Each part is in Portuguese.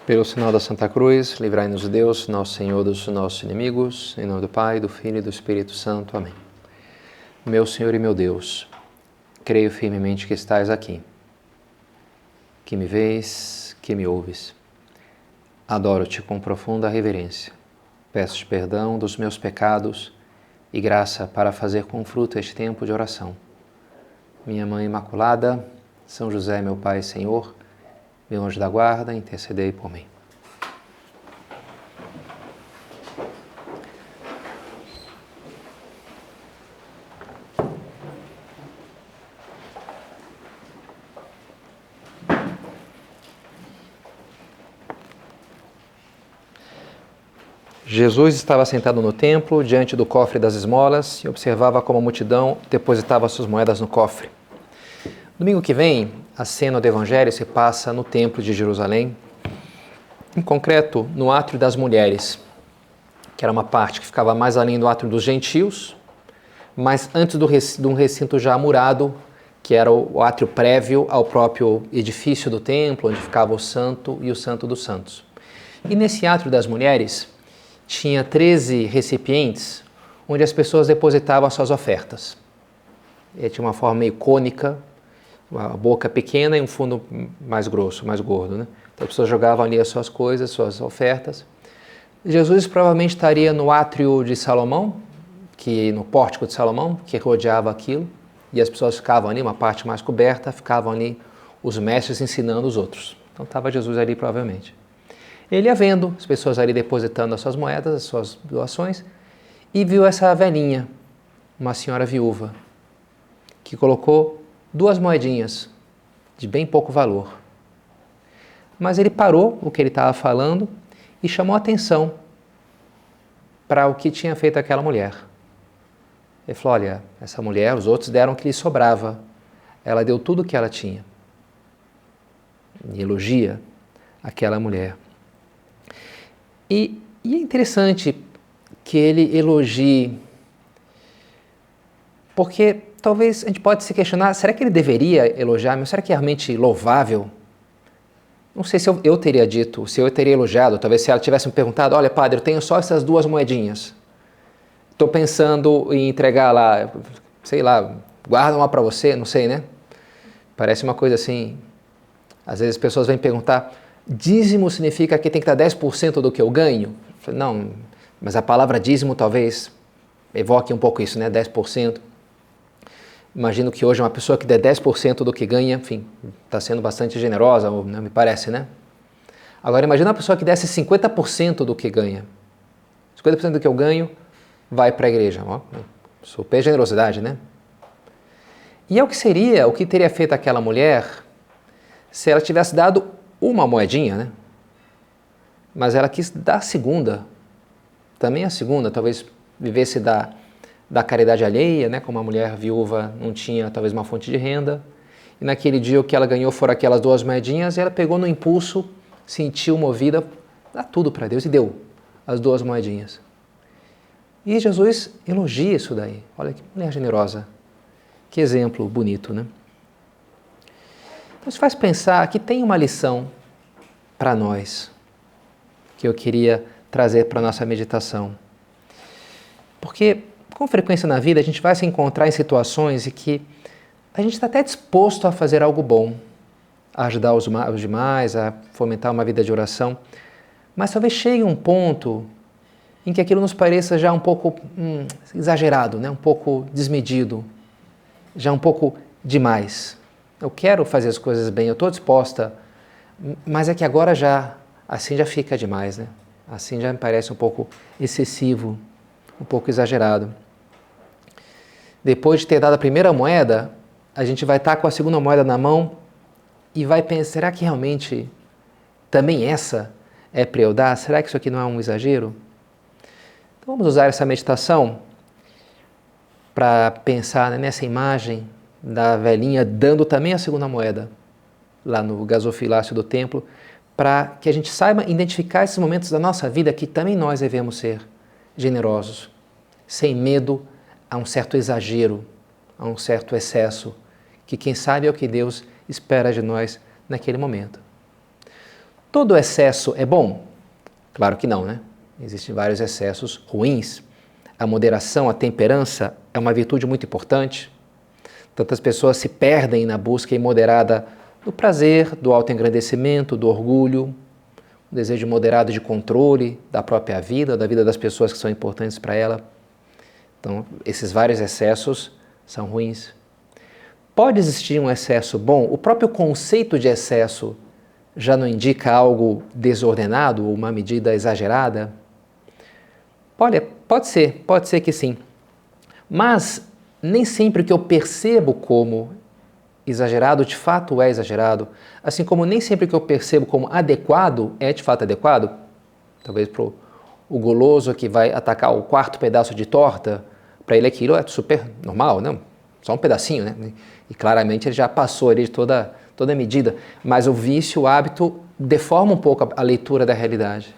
Pelo sinal da Santa Cruz, livrai-nos Deus, nosso Senhor, dos nossos inimigos, em nome do Pai, do Filho e do Espírito Santo. Amém. Meu Senhor e meu Deus, creio firmemente que estais aqui, que me vês, que me ouves. Adoro-te com profunda reverência. Peço-te perdão dos meus pecados e graça para fazer com fruto este tempo de oração. Minha Mãe Imaculada, São José, meu Pai e Senhor, meu anjo da guarda, intercedei por mim. Jesus estava sentado no templo, diante do cofre das esmolas, e observava como a multidão depositava suas moedas no cofre. Domingo que vem, a cena do Evangelho se passa no Templo de Jerusalém, em concreto, no Átrio das Mulheres, que era uma parte que ficava mais além do Átrio dos Gentios, mas antes de um recinto já murado, que era o átrio prévio ao próprio edifício do templo, onde ficava o Santo e o Santo dos Santos. E nesse Átrio das Mulheres, tinha 13 recipientes, onde as pessoas depositavam as suas ofertas. Ele tinha uma forma meio cônica, uma boca pequena e um fundo mais grosso, mais gordo, né? Então as pessoas jogavam ali as suas coisas, suas ofertas. Jesus provavelmente estaria no átrio de Salomão, no pórtico de Salomão, que rodeava aquilo, e as pessoas ficavam ali, uma parte mais coberta, ficavam ali os mestres ensinando os outros. Então estava Jesus ali provavelmente. Ele ia vendo as pessoas ali depositando as suas moedas, as suas doações, e viu essa velhinha, uma senhora viúva, que colocou 2 moedinhas de bem pouco valor. Mas ele parou o que ele estava falando e chamou a atenção para o que tinha feito aquela mulher. Ele falou, olha, essa mulher, os outros deram o que lhe sobrava. Ela deu tudo o que ela tinha. E elogia aquela mulher. E é interessante que ele elogie, porque talvez a gente pode se questionar, será que ele deveria elogiar, mas será que é realmente louvável? Não sei se eu teria dito, se eu teria elogiado, talvez se ela tivesse me perguntado, olha padre, eu tenho só essas 2 moedinhas, estou pensando em entregar lá, sei lá, guarda uma para você, não sei, né? Parece uma coisa assim, às vezes as pessoas vêm perguntar, dízimo significa que tem que dar 10% do que eu ganho? Não, mas a palavra dízimo talvez evoque um pouco isso, né? 10%. Imagino que hoje uma pessoa que der 10% do que ganha, enfim, está sendo bastante generosa, não me parece, né? Agora imagina uma pessoa que desse 50% do que ganha. 50% do que eu ganho vai para a igreja. Ó, super generosidade, né? E é o que teria feito aquela mulher se ela tivesse dado uma moedinha, né? Mas ela quis dar a segunda, também a segunda, talvez vivesse da caridade alheia, né? Como a mulher viúva não tinha talvez uma fonte de renda, e naquele dia o que ela ganhou foram aquelas 2 moedinhas, e ela pegou no impulso, sentiu movida, dá tudo para Deus e deu as 2 moedinhas. E Jesus elogia isso daí, olha que mulher generosa, que exemplo bonito, né? Então isso faz pensar que tem uma lição para nós, que eu queria trazer para a nossa meditação. Porque, com frequência na vida, a gente vai se encontrar em situações em que a gente está até disposto a fazer algo bom, a ajudar os demais, a fomentar uma vida de oração, mas talvez chegue um ponto em que aquilo nos pareça já um pouco exagerado, né? Um pouco desmedido, já um pouco demais. Eu quero fazer as coisas bem, eu estou disposta, mas é que agora assim já fica demais, né? Assim já me parece um pouco excessivo, um pouco exagerado. Depois de ter dado a primeira moeda, a gente vai estar com a segunda moeda na mão e vai pensar, será que realmente também essa é para eu dar? Será que isso aqui não é um exagero? Então vamos usar essa meditação para pensar, né, nessa imagem da velhinha dando também a segunda moeda lá no gasofilácio do templo, para que a gente saiba identificar esses momentos da nossa vida que também nós devemos ser generosos, sem medo a um certo exagero, a um certo excesso, que quem sabe é o que Deus espera de nós naquele momento. Todo excesso é bom? Claro que não, né? Existem vários excessos ruins. A moderação, a temperança é uma virtude muito importante. Tantas pessoas se perdem na busca imoderada do prazer, do autoengrandecimento, do orgulho, um desejo moderado de controle da própria vida, da vida das pessoas que são importantes para ela. Então, esses vários excessos são ruins. Pode existir um excesso bom? O próprio conceito de excesso já não indica algo desordenado ou uma medida exagerada? Pode ser que sim. Mas nem sempre o que eu percebo como exagerado de fato é exagerado, assim como nem sempre o que eu percebo como adequado é de fato adequado. Talvez para o goloso que vai atacar o quarto pedaço de torta, para ele aquilo é super normal, não? Só um pedacinho, né? E claramente ele já passou ali de toda a medida, mas o vício, o hábito, deforma um pouco a leitura da realidade.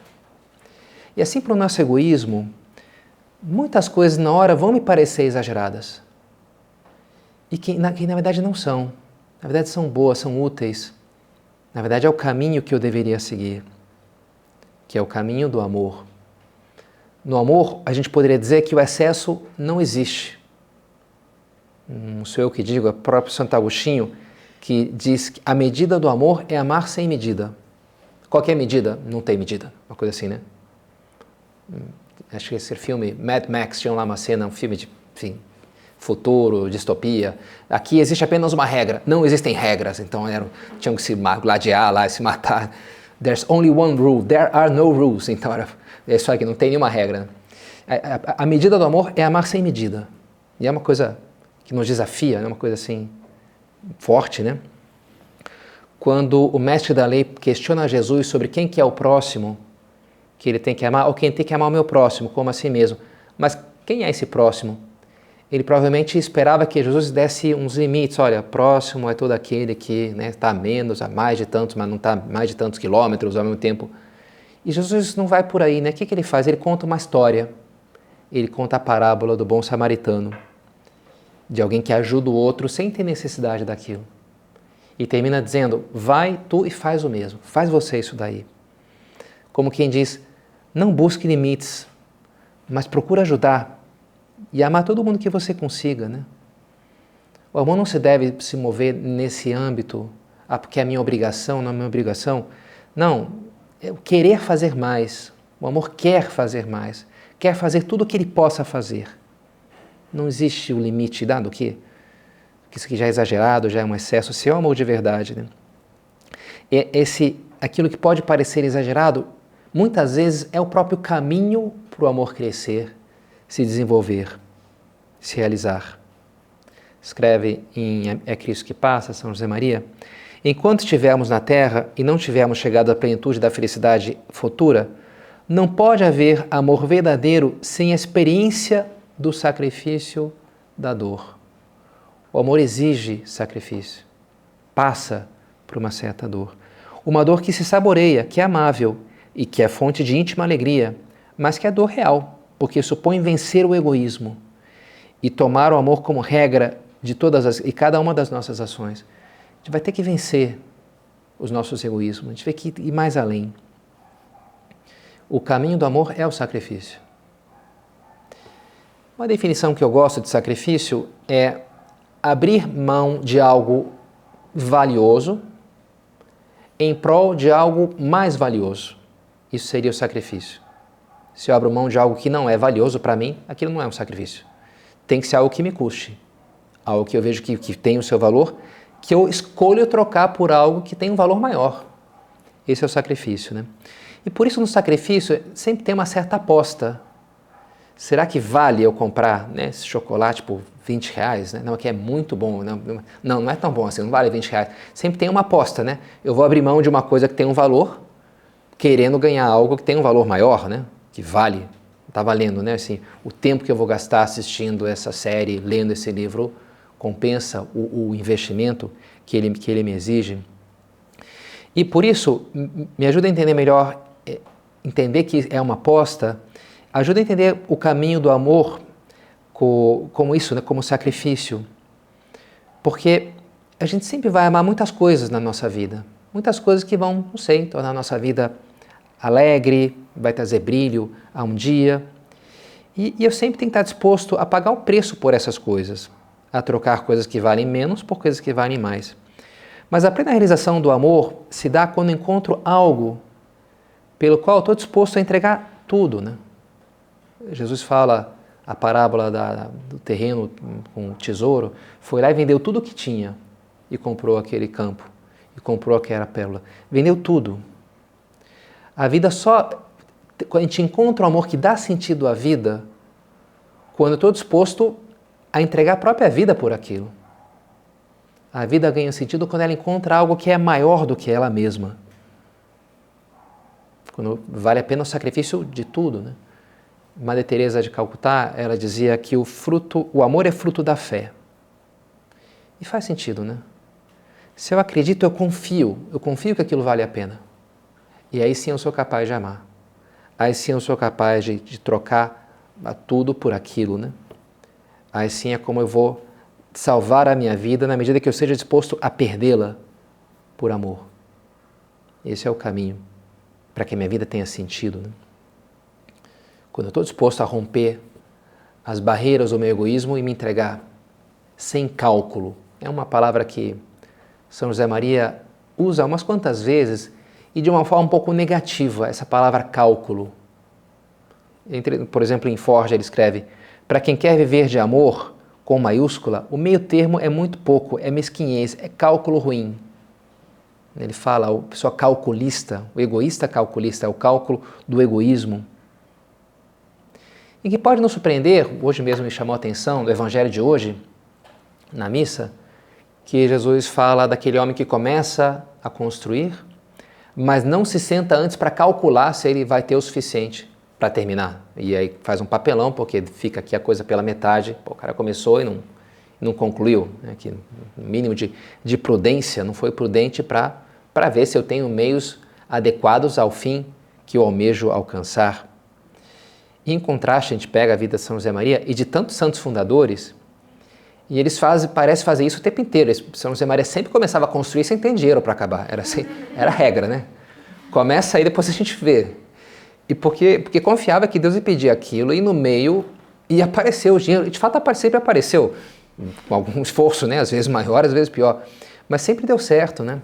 E assim para o nosso egoísmo, muitas coisas na hora vão me parecer exageradas. E que na verdade não são. Na verdade são boas, são úteis. Na verdade é o caminho que eu deveria seguir, que é o caminho do amor. No amor, a gente poderia dizer que o excesso não existe. Não sou eu que digo, é o próprio Santo Agostinho que diz que a medida do amor é amar sem medida. Qualquer medida não tem medida, uma coisa assim, né? Acho que esse filme, Mad Max, tinha lá uma cena, um filme de, enfim, futuro, distopia. Aqui existe apenas uma regra, não existem regras, então tinham que se gladiar lá, se matar. There's only one rule, there are no rules. Então é isso aqui, não tem nenhuma regra. A medida do amor é amar sem medida. E é uma coisa que nos desafia, é uma coisa assim, forte, né? Quando o mestre da lei questiona Jesus sobre quem que é o próximo que ele tem que amar, ou quem tem que amar o meu próximo, como a si mesmo. Mas quem é esse próximo? Ele provavelmente esperava que Jesus desse uns limites. Olha, próximo é todo aquele que está a menos, a mais de tantos, mas não está a mais de tantos quilômetros ao mesmo tempo. E Jesus não vai por aí, né? O que ele faz? Ele conta uma história. Ele conta a parábola do bom samaritano, de alguém que ajuda o outro sem ter necessidade daquilo. E termina dizendo, vai tu e faz o mesmo, faz você isso daí. Como quem diz, não busque limites, mas procura ajudar e amar todo mundo que você consiga, né? O amor não se deve se mover nesse âmbito, porque é a minha obrigação, não é a minha obrigação. Não, é o querer fazer mais. O amor quer fazer mais, quer fazer tudo o que ele possa fazer. Não existe o limite dado que isso aqui já é exagerado, já é um excesso, se é o amor de verdade, né? Aquilo que pode parecer exagerado, muitas vezes é o próprio caminho para o amor crescer, se desenvolver, se realizar. Escreve em É Cristo que Passa, São José Maria, enquanto estivermos na Terra e não tivermos chegado à plenitude da felicidade futura, não pode haver amor verdadeiro sem a experiência do sacrifício da dor. O amor exige sacrifício, passa por uma certa dor. Uma dor que se saboreia, que é amável e que é fonte de íntima alegria, mas que é dor real, porque supõe vencer o egoísmo e tomar o amor como regra de e cada uma das nossas ações. A gente vai ter que vencer os nossos egoísmos, a gente vai ter que ir mais além. O caminho do amor é o sacrifício. Uma definição que eu gosto de sacrifício é abrir mão de algo valioso em prol de algo mais valioso. Isso seria o sacrifício. Se eu abro mão de algo que não é valioso para mim, aquilo não é um sacrifício. Tem que ser algo que me custe, algo que eu vejo que tem o seu valor, que eu escolho trocar por algo que tem um valor maior. Esse é o sacrifício, né? E por isso no sacrifício sempre tem uma certa aposta. Será que vale eu comprar, né, esse chocolate por R$20? Né? Não, aqui é muito bom. Não é tão bom assim, não vale R$20. Sempre tem uma aposta, né? Eu vou abrir mão de uma coisa que tem um valor, querendo ganhar algo que tem um valor maior, né? Que vale, está valendo, né? Assim, o tempo que eu vou gastar assistindo essa série, lendo esse livro, compensa o investimento que ele me exige. E por isso, me ajuda a entender melhor, entender que é uma aposta, ajuda a entender o caminho do amor como isso, né? Como sacrifício. Porque a gente sempre vai amar muitas coisas na nossa vida. Muitas coisas que vão, não sei, tornar a nossa vida alegre, vai trazer brilho a um dia. E eu sempre tenho que estar disposto a pagar o preço por essas coisas, a trocar coisas que valem menos por coisas que valem mais. Mas a plena realização do amor se dá quando encontro algo pelo qual eu estou disposto a entregar tudo, né? Jesus fala a parábola do terreno com o tesouro, foi lá e vendeu tudo o que tinha e comprou aquele campo, e comprou aquela pérola. Vendeu tudo. A vida só... Quando a gente encontra um amor que dá sentido à vida, quando eu estou disposto a entregar a própria vida por aquilo. A vida ganha sentido quando ela encontra algo que é maior do que ela mesma. Quando vale a pena o sacrifício de tudo, né? Madre Teresa de Calcutá, ela dizia que o amor é fruto da fé. E faz sentido, né? Se eu acredito, eu confio que aquilo vale a pena. E aí sim eu sou capaz de amar. Aí sim eu sou capaz de trocar tudo por aquilo, né? Aí sim é como eu vou salvar a minha vida na medida que eu seja disposto a perdê-la por amor. Esse é o caminho para que a minha vida tenha sentido, né? Quando eu estou disposto a romper as barreiras do meu egoísmo e me entregar sem cálculo. É uma palavra que São José Maria usa umas quantas vezes e de uma forma um pouco negativa, essa palavra cálculo. Por exemplo, em Forja ele escreve: para quem quer viver de amor, com maiúscula, o meio termo é muito pouco, é mesquinhez, é cálculo ruim. Ele fala, o pessoa calculista, o egoísta calculista, é o cálculo do egoísmo. E que pode nos surpreender, hoje mesmo me chamou a atenção, do evangelho de hoje, na missa, que Jesus fala daquele homem que começa a construir, mas não se senta antes para calcular se ele vai ter o suficiente para terminar. E aí faz um papelão, porque fica aqui a coisa pela metade. Pô, o cara começou e não concluiu. Né? Que, no mínimo de prudência, não foi prudente para ver se eu tenho meios adequados ao fim que eu almejo alcançar. E em contraste, a gente pega a vida de São José Maria e de tantos santos fundadores, e eles parecem fazer isso o tempo inteiro. São José Maria sempre começava a construir sem ter dinheiro para acabar. Era a regra, né? Começa aí, depois a gente vê. E porque confiava que Deus ia pedir aquilo e no meio ia aparecer o dinheiro. E de fato sempre apareceu, com algum esforço, né? Às vezes maior, às vezes pior. Mas sempre deu certo, né?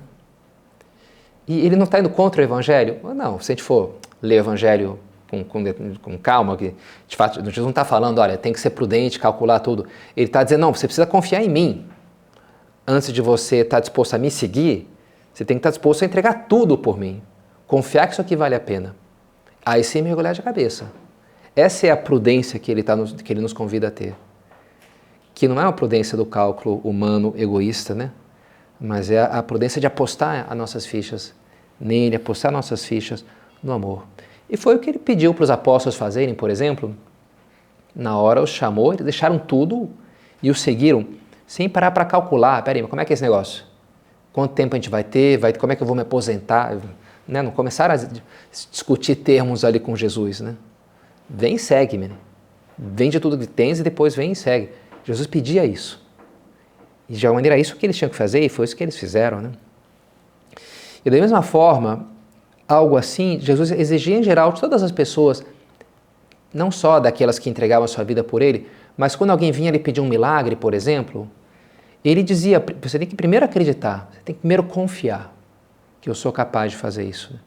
E ele não está indo contra o Evangelho? Não, se a gente for ler o Evangelho com calma, que de fato Jesus não está falando, olha, tem que ser prudente, calcular tudo. Ele está dizendo, não, você precisa confiar em mim. Antes de você estar disposto a me seguir, você tem que estar disposto a entregar tudo por mim. Confiar que isso aqui vale a pena. Aí sim mergulhar de cabeça. Essa é a prudência que ele nos convida a ter. Que não é uma prudência do cálculo humano egoísta, né? Mas é a prudência de apostar as nossas fichas nele, apostar nossas fichas no amor. E foi o que ele pediu para os apóstolos fazerem, por exemplo. Na hora os chamou, eles deixaram tudo e o seguiram, sem parar para calcular. Peraí, mas como é que é esse negócio? Quanto tempo a gente vai ter? Como é que eu vou me aposentar? Né? Não começaram a discutir termos ali com Jesus, né? Vem e segue-me. Né? Vende tudo que tens e depois vem e segue. Jesus pedia isso. E de alguma maneira é isso que eles tinham que fazer e foi isso que eles fizeram, né? E da mesma forma, algo assim, Jesus exigia em geral de todas as pessoas, não só daquelas que entregavam a sua vida por ele, mas quando alguém vinha lhe pedir um milagre, por exemplo, ele dizia, você tem que primeiro acreditar, você tem que primeiro confiar que eu sou capaz de fazer isso.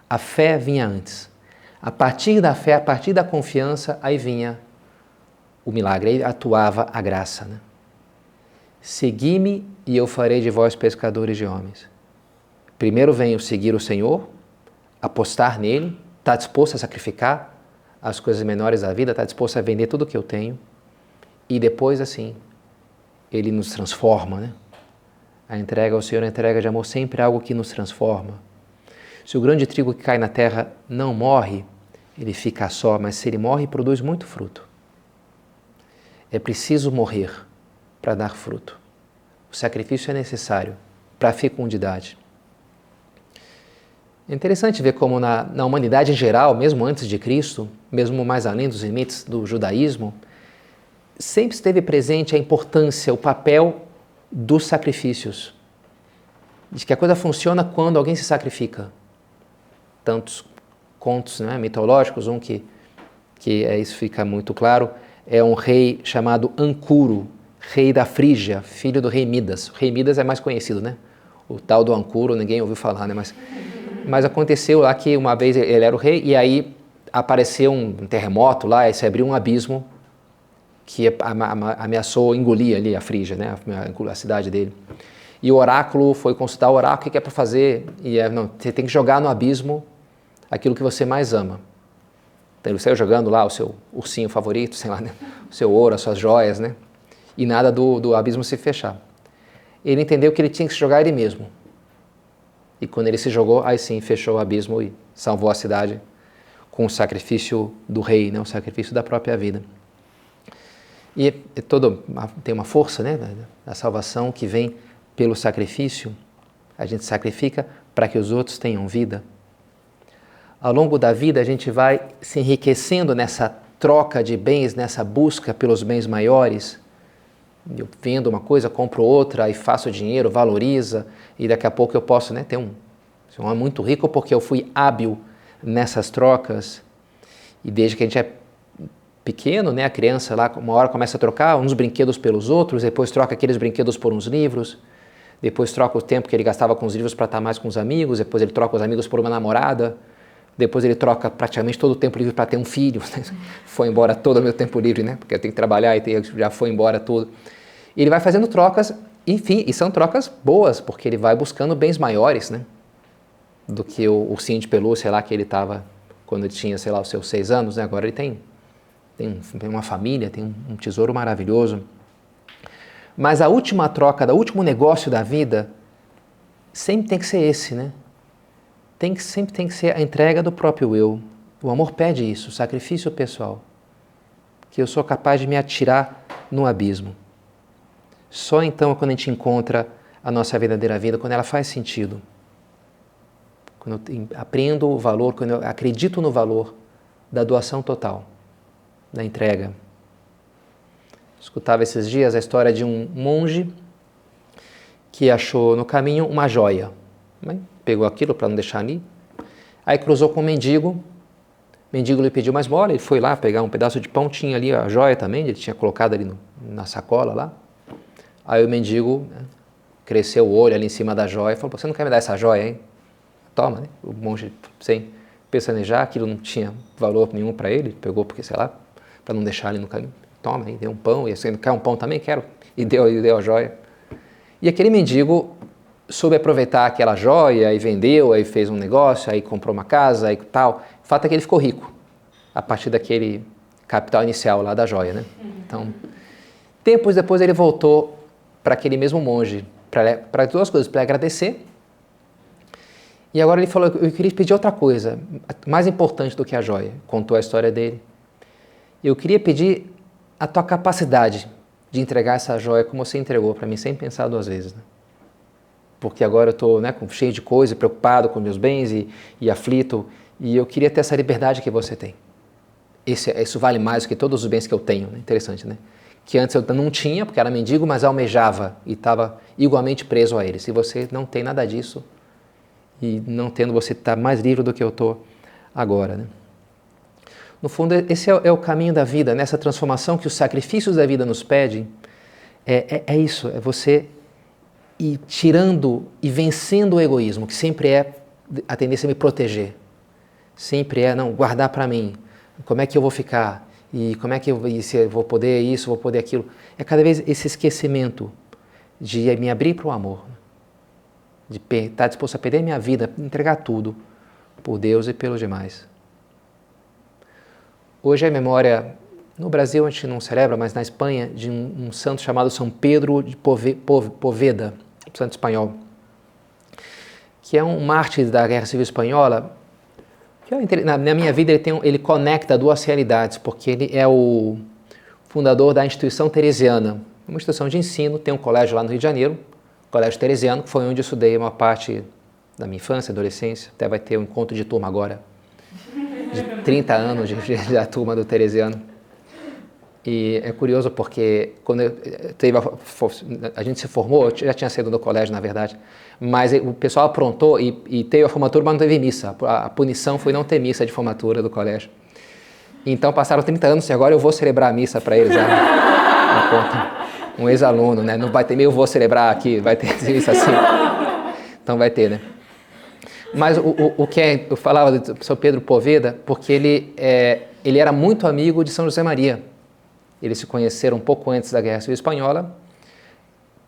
A fé vinha antes. A partir da fé, a partir da confiança, aí vinha o milagre, aí atuava a graça. Né? Segui-me e eu farei de vós pescadores de homens. Primeiro vem o seguir o Senhor, apostar nele, estar disposto a sacrificar as coisas menores da vida, estar disposto a vender tudo o que eu tenho, e depois assim, ele nos transforma, né? A entrega ao Senhor, a entrega de amor, sempre é algo que nos transforma. Se o grão de trigo que cai na terra não morre, ele fica só, mas se ele morre, produz muito fruto. É preciso morrer para dar fruto. O sacrifício é necessário para a fecundidade. É interessante ver como na humanidade em geral, mesmo antes de Cristo, mesmo mais além dos limites do judaísmo, sempre esteve presente a importância, o papel dos sacrifícios. de que a coisa funciona quando alguém se sacrifica. Tantos contos, né, mitológicos, isso fica muito claro, é um rei chamado Ancuro, rei da Frígia, filho do rei Midas. O rei Midas é mais conhecido, né? O tal do Ancuro ninguém ouviu falar, né? Mas aconteceu lá que uma vez ele era o rei e aí apareceu um terremoto lá e se abriu um abismo que ameaçou engolir ali a Frígia, né? A cidade dele. E o oráculo foi consultar o oráculo, o que é para fazer? Você tem que jogar no abismo aquilo que você mais ama. Então ele saiu jogando lá o seu ursinho favorito, sei lá, né? O seu ouro, as suas joias, né? E nada do abismo se fechar. Ele entendeu que ele tinha que se jogar ele mesmo. E quando ele se jogou, aí sim fechou o abismo e salvou a cidade com o sacrifício do rei, né? O sacrifício da própria vida. E tem uma força, né? A salvação que vem pelo sacrifício. A gente sacrifica para que os outros tenham vida. Ao longo da vida a gente vai se enriquecendo nessa troca de bens, nessa busca pelos bens maiores. Eu vendo uma coisa, compro outra e faço dinheiro, valoriza e daqui a pouco eu posso, né, ter um muito rico porque eu fui hábil nessas trocas. E desde que a gente é pequeno, né, a criança lá uma hora começa a trocar uns brinquedos pelos outros, depois troca aqueles brinquedos por uns livros, depois troca o tempo que ele gastava com os livros para estar mais com os amigos, depois ele troca os amigos por uma namorada. Depois ele troca praticamente todo o tempo livre para ter um filho. Foi embora todo o meu tempo livre, né? Porque eu tenho que trabalhar e já foi embora tudo. E ele vai fazendo trocas, enfim, e são trocas boas, porque ele vai buscando bens maiores, né? Do que o ursinho de pelúcia lá que ele estava quando ele tinha, sei lá, os seus 6 anos, né? Agora ele tem uma família, tem um tesouro maravilhoso. Mas a última troca, o último negócio da vida, sempre tem que ser esse, né? Sempre tem que ser a entrega do próprio eu. O amor pede isso, o sacrifício pessoal. Que eu sou capaz de me atirar no abismo. Só então é quando a gente encontra a nossa verdadeira vida, quando ela faz sentido. Quando eu aprendo o valor, quando eu acredito no valor da doação total, da entrega. Escutava esses dias a história de um monge que achou no caminho uma joia. Pegou aquilo para não deixar ali, aí cruzou com um mendigo, o mendigo lhe pediu mais bola, ele foi lá pegar um pedaço de pão, tinha ali a joia também, ele tinha colocado ali na sacola lá, aí o mendigo, né, cresceu o olho ali em cima da joia, falou, você não quer me dar essa joia, hein? Toma, né? O monge, sem pestanejar, aquilo não tinha valor nenhum para ele, pegou porque, sei lá, para não deixar ali no caminho, toma, aí deu um pão, e assim, quer um pão também? Quero, e deu a joia. E aquele mendigo soube aproveitar aquela joia e vendeu, aí fez um negócio, aí comprou uma casa, aí tal. O fato é que ele ficou rico a partir daquele capital inicial lá da joia, né? Então, tempos depois ele voltou para aquele mesmo monge, para 2 coisas, para agradecer. E agora ele falou, eu queria pedir outra coisa, mais importante do que a joia. Contou a história dele. Eu queria pedir a tua capacidade de entregar essa joia como você entregou para mim, sem pensar 2 vezes, né? Porque agora eu estou, né, cheio de coisa, preocupado com meus bens e aflito, e eu queria ter essa liberdade que você tem. Isso vale mais do que todos os bens que eu tenho, né? Interessante, né? Que antes eu não tinha, porque era mendigo, mas almejava e estava igualmente preso a eles. Se você não tem nada disso, e não tendo, você está mais livre do que eu estou agora, né? No fundo, esse é o caminho da vida, nessa transformação que os sacrifícios da vida nos pedem, é isso, é você ir tirando e vencendo o egoísmo, que sempre é a tendência a me proteger. Sempre é, não, guardar para mim. Como é que eu vou ficar? E como é que se eu vou poder isso, vou poder aquilo? É cada vez esse esquecimento de me abrir para o amor. De estar disposto a perder minha vida, entregar tudo por Deus e pelos demais. Hoje é memória, no Brasil a gente não celebra, mas na Espanha, de um santo chamado São Pedro de Poveda, santo espanhol, que é um mártir da Guerra Civil Espanhola, que na minha vida ele conecta 2 realidades, porque ele é o fundador da instituição teresiana, uma instituição de ensino, tem um colégio lá no Rio de Janeiro, o Colégio Teresiano, que foi onde eu estudei uma parte da minha infância, adolescência, até vai ter um encontro de turma agora, de 30 anos da turma do Teresiano. E é curioso porque quando a gente se formou, eu já tinha saído do colégio, na verdade, mas o pessoal aprontou e teve a formatura, mas não teve missa. A punição foi não ter missa de formatura do colégio. Então passaram 30 anos e agora eu vou celebrar a missa para eles. Um ex-aluno, né? Não vai ter, eu vou celebrar aqui, vai ter isso assim. Então vai ter, né? Mas o que eu falava do São Pedro Poveda, porque ele era muito amigo de São José Maria. Eles se conheceram um pouco antes da Guerra Civil Espanhola.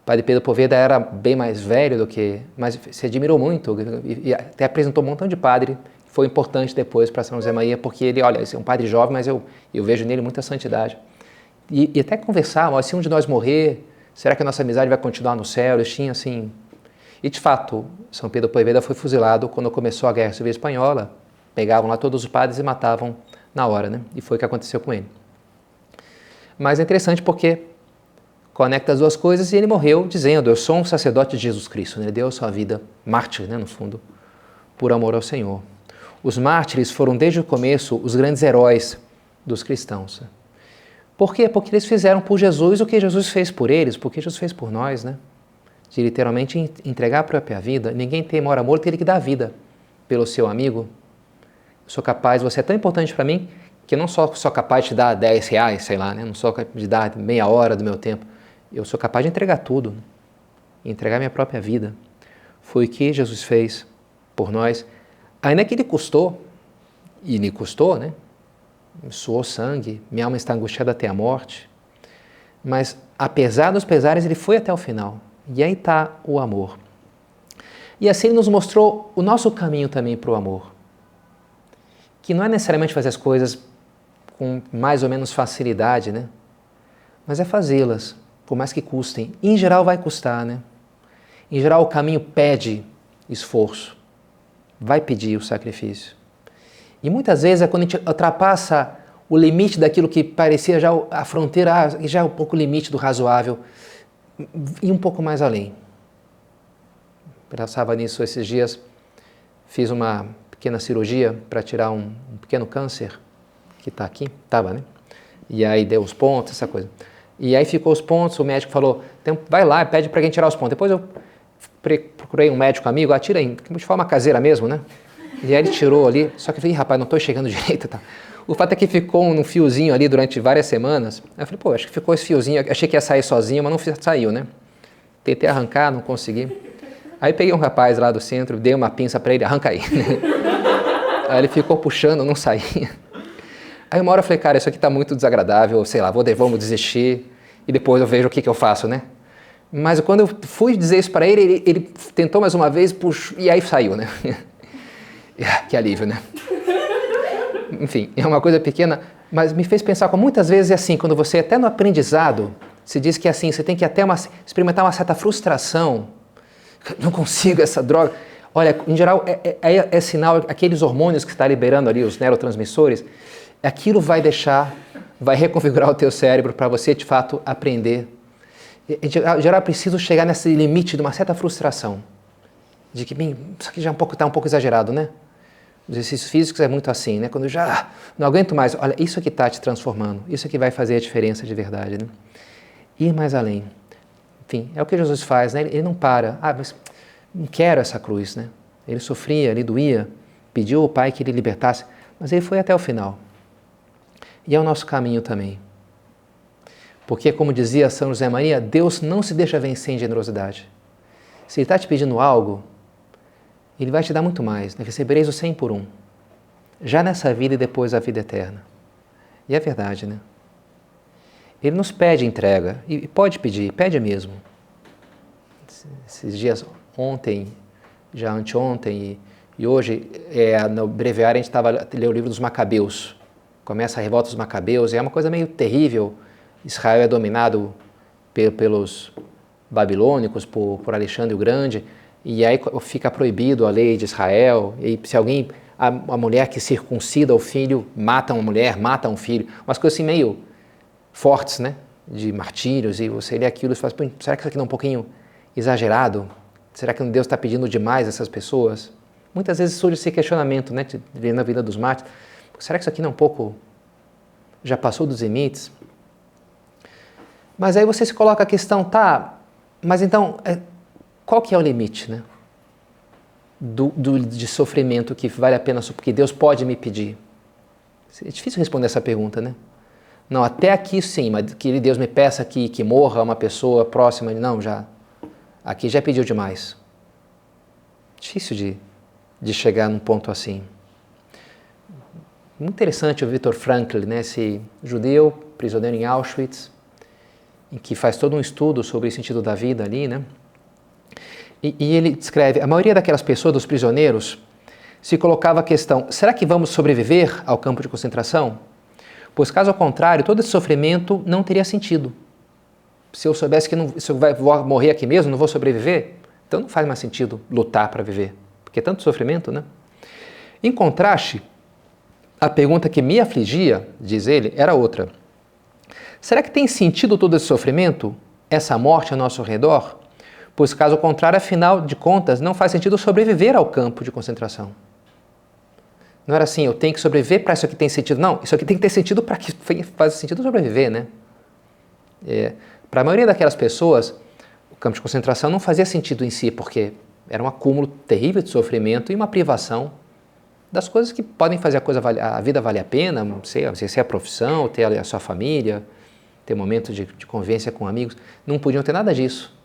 O padre Pedro Poveda era bem mais velho do que... Mas se admirou muito e até apresentou um montão de padre. Foi importante depois para São José Maria, porque ele, olha, é um padre jovem, mas eu vejo nele muita santidade. E até conversavam, se um de nós morrer, será que a nossa amizade vai continuar no céu? Eles tinham assim... E de fato, São Pedro Poveda foi fuzilado quando começou a Guerra Civil Espanhola. Pegavam lá todos os padres e matavam na hora, né? E foi o que aconteceu com ele. Mas é interessante porque conecta as duas coisas e ele morreu dizendo, eu sou um sacerdote de Jesus Cristo. Ele deu a sua vida, mártir, né, no fundo, por amor ao Senhor. Os mártires foram desde o começo os grandes heróis dos cristãos. Por quê? Porque eles fizeram por Jesus o que Jesus fez por eles, porque Jesus fez por nós, né? De literalmente entregar a própria vida. Ninguém tem maior amor, teria que dar a vida pelo seu amigo. Eu sou capaz, você é tão importante para mim, que eu não sou capaz de te dar 10 reais, sei lá, né? Não sou capaz de dar meia hora do meu tempo. Eu sou capaz de entregar tudo, entregar minha própria vida. Foi o que Jesus fez por nós. Ainda que ele custou, e lhe custou, né? Suou sangue, minha alma está angustiada até a morte. Mas, apesar dos pesares, ele foi até o final. E aí está o amor. E assim ele nos mostrou o nosso caminho também para o amor. Que não é necessariamente fazer as coisas com mais ou menos facilidade, né? Mas é fazê-las, por mais que custem. E, em geral vai custar, né? Em geral o caminho pede esforço. Vai pedir o sacrifício. E muitas vezes é quando a gente ultrapassa o limite daquilo que parecia já a fronteira, já é um pouco o limite do razoável, e um pouco mais além. Pensava nisso esses dias, fiz uma pequena cirurgia para tirar um pequeno câncer, que está aqui, estava, né? E aí deu os pontos, essa coisa. E aí ficou os pontos, o médico falou, vai lá, pede para quem tirar os pontos. Depois eu procurei um médico amigo, tira aí, de forma caseira mesmo, né? E aí ele tirou ali, só que eu falei, rapaz, não estou chegando direito, tá? O fato é que ficou um fiozinho ali durante várias semanas. Aí eu falei, pô, acho que ficou esse fiozinho, achei que ia sair sozinho, mas não saiu, né? Tentei arrancar, não consegui. Aí peguei um rapaz lá do centro, dei uma pinça para ele, arranca aí. Aí ele ficou puxando, não saía. Aí uma hora eu falei, cara, isso aqui está muito desagradável, sei lá, vamos desistir e depois eu vejo o que eu faço, né? Mas quando eu fui dizer isso para ele, ele tentou mais uma vez, puxou, e aí saiu, né? Que alívio, né? Enfim, é uma coisa pequena, mas me fez pensar que muitas vezes é assim, quando você até no aprendizado, se diz que é assim, você tem que até experimentar uma certa frustração, não consigo essa droga. Olha, em geral, é sinal, aqueles hormônios que está liberando ali, os neurotransmissores, aquilo vai reconfigurar o teu cérebro para você, de fato, aprender. Em geral, é preciso chegar nesse limite de uma certa frustração, de que, bem, isso aqui já está um pouco exagerado, né? Os exercícios físicos é muito assim, né? Quando eu já não aguento mais, olha, isso aqui está te transformando, isso aqui vai fazer a diferença de verdade, né? Ir mais além. Enfim, é o que Jesus faz, né? Ele não para. Mas não quero essa cruz, né? Ele sofria, ele doía, pediu ao Pai que ele libertasse, mas ele foi até o final. E é o nosso caminho também. Porque, como dizia São José Maria, Deus não se deixa vencer em generosidade. Se Ele está te pedindo algo, Ele vai te dar muito mais, né? Recebereis o 100 por 1. Já nessa vida e depois a vida eterna. E é verdade, né? Ele nos pede entrega, e pode pedir, pede mesmo. Esses dias, ontem, já anteontem e hoje, no breviário a gente estava lendo o livro dos Macabeus. Começa a revolta dos Macabeus, e é uma coisa meio terrível. Israel é dominado pelos babilônicos, por Alexandre o Grande, e aí fica proibido a lei de Israel, e se alguém, a mulher que circuncida o filho, mata uma mulher, mata um filho, umas coisas assim meio fortes, né, de martírios, e você lê aquilo e fala, será que isso aqui não é um pouquinho exagerado? Será que Deus está pedindo demais a essas pessoas? Muitas vezes surge esse questionamento, né, vendo a vida dos mártires, será que isso aqui não é um pouco, já passou dos limites? Mas aí você se coloca a questão, tá, mas então, qual que é o limite, né? De sofrimento que vale a pena, porque Deus pode me pedir? É difícil responder essa pergunta, né? Não, até aqui sim, mas que Deus me peça que morra uma pessoa próxima, não, já, aqui já pediu demais. Difícil de chegar num ponto assim. Muito interessante o Viktor Frankl, né, esse judeu, prisioneiro em Auschwitz, em que faz todo um estudo sobre o sentido da vida ali, né? E ele descreve, a maioria daquelas pessoas, dos prisioneiros, se colocava a questão, será que vamos sobreviver ao campo de concentração? Pois caso ao contrário, todo esse sofrimento não teria sentido. Se eu soubesse que se eu vou morrer aqui mesmo, não vou sobreviver, então não faz mais sentido lutar para viver, porque é tanto sofrimento, né? Em contraste, a pergunta que me afligia, diz ele, era outra. Será que tem sentido todo esse sofrimento, essa morte ao nosso redor? Pois caso contrário, afinal de contas, não faz sentido sobreviver ao campo de concentração. Não era assim, eu tenho que sobreviver para isso aqui ter sentido. Não, isso aqui tem que ter sentido para que faz sentido sobreviver, né? Para a maioria daquelas pessoas, o campo de concentração não fazia sentido em si, porque era um acúmulo terrível de sofrimento e uma privação das coisas que podem fazer a vida valer a pena, ser a profissão, ter a sua família, ter momentos de convivência com amigos. Não podiam ter nada disso.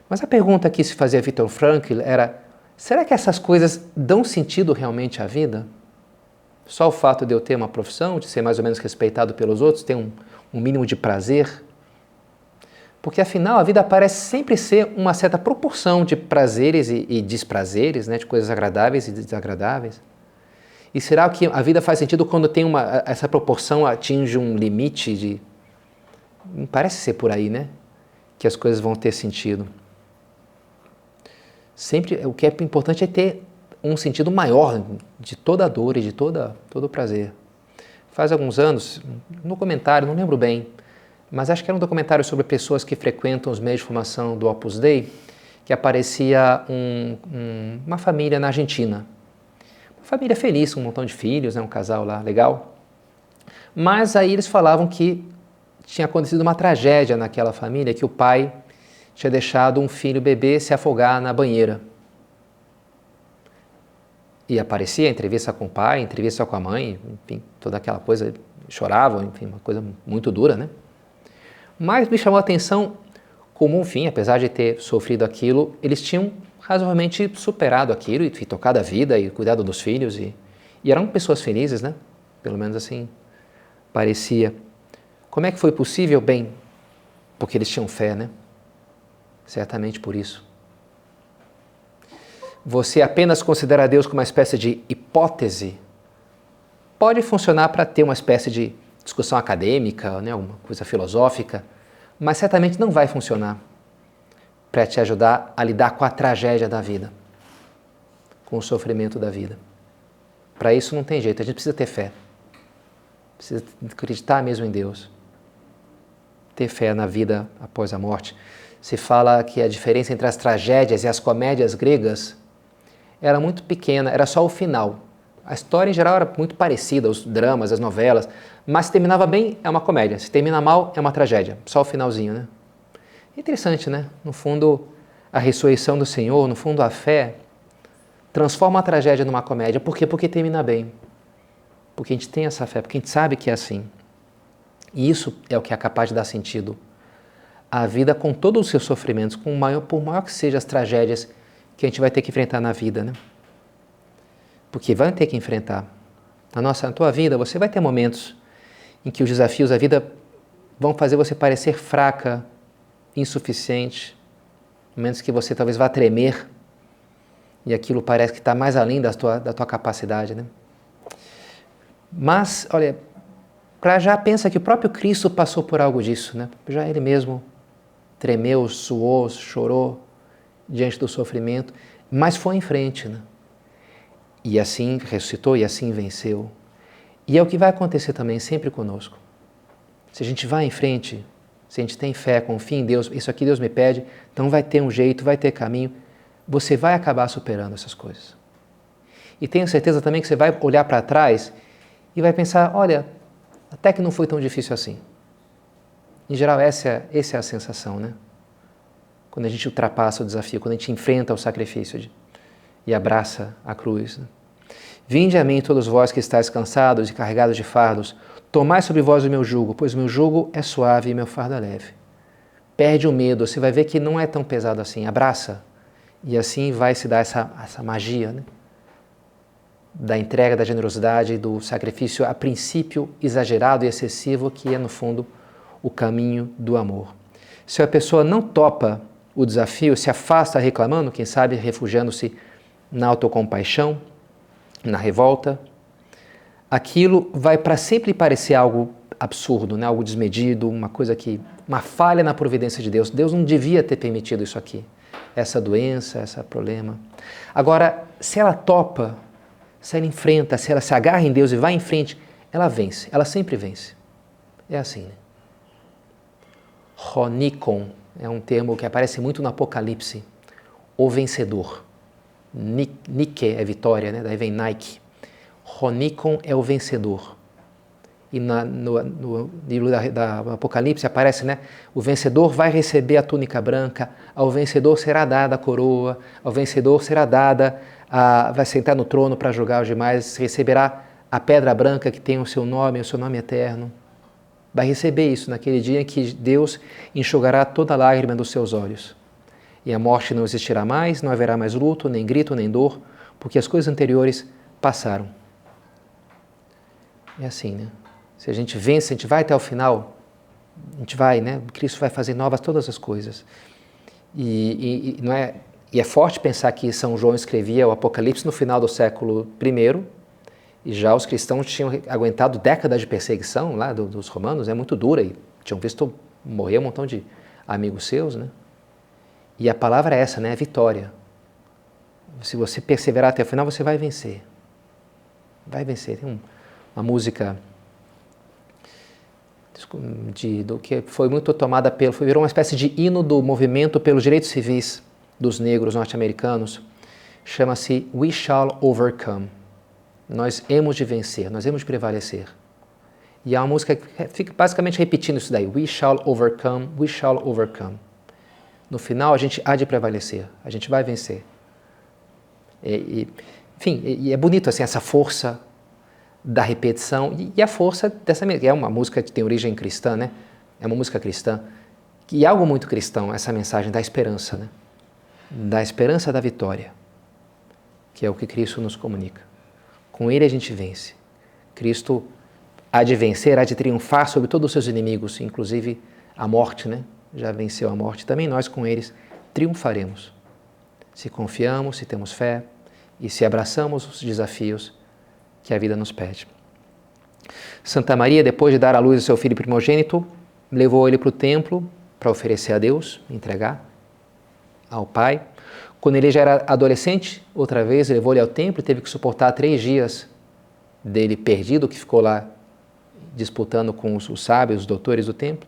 Mas a pergunta que se fazia Viktor Frankl era, será que essas coisas dão sentido realmente à vida? Só o fato de eu ter uma profissão, de ser mais ou menos respeitado pelos outros, ter um mínimo de prazer? Porque afinal a vida parece sempre ser uma certa proporção de prazeres e desprazeres, né, de coisas agradáveis e desagradáveis. E será que a vida faz sentido quando tem essa proporção atinge um limite de... Parece ser por aí, né? Que as coisas vão ter sentido. Sempre o que é importante é ter um sentido maior de toda a dor e de todo o prazer. Faz alguns anos, no documentário, não lembro bem, mas acho que era um documentário sobre pessoas que frequentam os meios de formação do Opus Dei, que aparecia uma família na Argentina. Uma família feliz, com um montão de filhos, né, um casal lá legal. Mas aí eles falavam que tinha acontecido uma tragédia naquela família, que o pai tinha deixado um filho bebê se afogar na banheira. E aparecia a entrevista com o pai, a entrevista com a mãe, enfim, toda aquela coisa, choravam, enfim, uma coisa muito dura, né? Mas me chamou a atenção como, enfim, apesar de ter sofrido aquilo, eles tinham razoavelmente superado aquilo e tocado a vida e cuidado dos filhos e eram pessoas felizes, né? Pelo menos assim parecia. Como é que foi possível? Bem, porque eles tinham fé, né? Certamente por isso. Você apenas considera Deus como uma espécie de hipótese, pode funcionar para ter uma espécie de discussão acadêmica, né, uma coisa filosófica, mas certamente não vai funcionar para te ajudar a lidar com a tragédia da vida, com o sofrimento da vida. Para isso não tem jeito, a gente precisa ter fé, precisa acreditar mesmo em Deus, ter fé na vida após a morte. Se fala que a diferença entre as tragédias e as comédias gregas era muito pequena, era só o final. A história em geral era muito parecida, os dramas, as novelas, mas se terminava bem é uma comédia, se termina mal é uma tragédia, só o finalzinho, né? Interessante, né? No fundo, a ressurreição do Senhor, no fundo a fé, transforma a tragédia numa comédia. Por quê? Porque termina bem. Porque a gente tem essa fé, porque a gente sabe que é assim. E isso é o que é capaz de dar sentido à vida com todos os seus sofrimentos, por maior que sejam as tragédias que a gente vai ter que enfrentar na vida, né? Porque vai ter que enfrentar. Na tua vida, você vai ter momentos em que os desafios da vida vão fazer você parecer fraca, insuficiente, momentos que você talvez vá tremer e aquilo parece que está mais além da tua capacidade, né? Mas, olha, já pensa que o próprio Cristo passou por algo disso, né? Já ele mesmo tremeu, suou, chorou diante do sofrimento, mas foi em frente, né? E assim ressuscitou e assim venceu. E é o que vai acontecer também sempre conosco. Se a gente vai em frente, se a gente tem fé, confia em Deus, isso aqui Deus me pede, então vai ter um jeito, vai ter caminho, você vai acabar superando essas coisas. E tenho certeza também que você vai olhar para trás e vai pensar, olha, até que não foi tão difícil assim. Em geral, essa é a sensação, né? Quando a gente ultrapassa o desafio, quando a gente enfrenta o sacrifício e abraça a cruz. Né? Vinde a mim todos vós que estáis cansados e carregados de fardos, tomai sobre vós o meu jugo, pois o meu jugo é suave e meu fardo é leve. Perde o medo, você vai ver que não é tão pesado assim, abraça. E assim vai se dar essa magia, né? Da entrega, da generosidade, do sacrifício, a princípio exagerado e excessivo, que é no fundo o caminho do amor. Se a pessoa não topa o desafio, se afasta reclamando, quem sabe refugiando-se na autocompaixão, na revolta, aquilo vai para sempre parecer algo absurdo, né? Algo desmedido, uma falha na providência de Deus. Deus não devia ter permitido isso aqui, essa doença, esse problema. Agora, se ela topa, se ela enfrenta, se ela se agarra em Deus e vai em frente, ela vence, ela sempre vence. É assim, né? Ronikon é um termo que aparece muito no Apocalipse, o vencedor. Nike é vitória, né? Daí vem Nike. Ronikon é o vencedor. E no livro do Apocalipse aparece, né? O vencedor vai receber a túnica branca, ao vencedor será dada a coroa, ao vencedor será dada, vai sentar no trono para julgar os demais, receberá a pedra branca que tem o seu nome eterno. Vai receber isso naquele dia em que Deus enxugará toda lágrima dos seus olhos. E a morte não existirá mais, não haverá mais luto, nem grito, nem dor, porque as coisas anteriores passaram. É assim, né? Se a gente vence, a gente vai até o final, a gente vai, né? Cristo vai fazer novas todas as coisas. E é forte pensar que São João escrevia o Apocalipse no final do século I, e já os cristãos tinham aguentado décadas de perseguição lá dos romanos, é muito dura, e tinham visto morrer um montão de amigos seus, né? E a palavra é essa, né? É vitória. Se você perseverar até o final, você vai vencer. Vai vencer. Tem uma música que foi muito tomada virou uma espécie de hino do movimento pelos direitos civis dos negros norte-americanos. Chama-se We Shall Overcome. Nós hemos de vencer, nós hemos de prevalecer. E há uma música que fica basicamente repetindo isso daí. We shall overcome, we shall overcome. No final, a gente há de prevalecer, a gente vai vencer. Enfim, é bonito assim, essa força da repetição e a força dessa música. É uma música que tem origem cristã, né? É uma música cristã. E é algo muito cristão, essa mensagem da esperança, né? Da esperança da vitória, que é o que Cristo nos comunica. Com Ele a gente vence. Cristo há de vencer, há de triunfar sobre todos os seus inimigos, inclusive a morte, né? Já venceu a morte. Também nós com eles triunfaremos. Se confiamos, se temos fé e se abraçamos os desafios que a vida nos pede. Santa Maria, depois de dar à luz o seu filho primogênito, levou ele para o templo para oferecer a Deus, entregar ao Pai. Quando ele já era adolescente, outra vez levou-ele ao templo e teve que suportar 3 dias dele perdido, que ficou lá disputando com os sábios, os doutores do templo.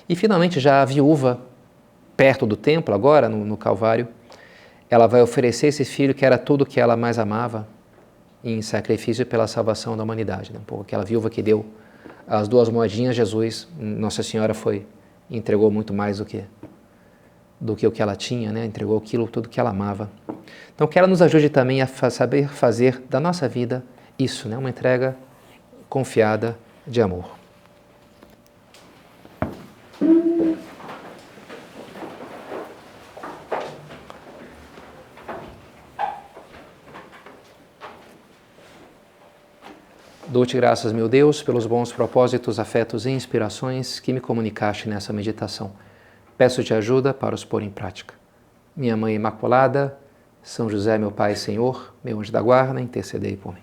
E finalmente, já a viúva, perto do templo, agora no Calvário, ela vai oferecer esse filho que era tudo que ela mais amava em sacrifício pela salvação da humanidade. Né? Um pouco aquela viúva que deu as 2 moedinhas, Jesus, Nossa Senhora entregou muito mais do que o que ela tinha, né? Entregou tudo que ela amava. Então, que ela nos ajude também a saber fazer da nossa vida isso, né? Uma entrega confiada de amor. Dou-te graças, meu Deus, pelos bons propósitos, afetos e inspirações que me comunicaste nessa meditação. Peço-te ajuda para os pôr em prática. Minha Mãe Imaculada, São José, meu Pai e Senhor, meu anjo da guarda, intercedei por mim.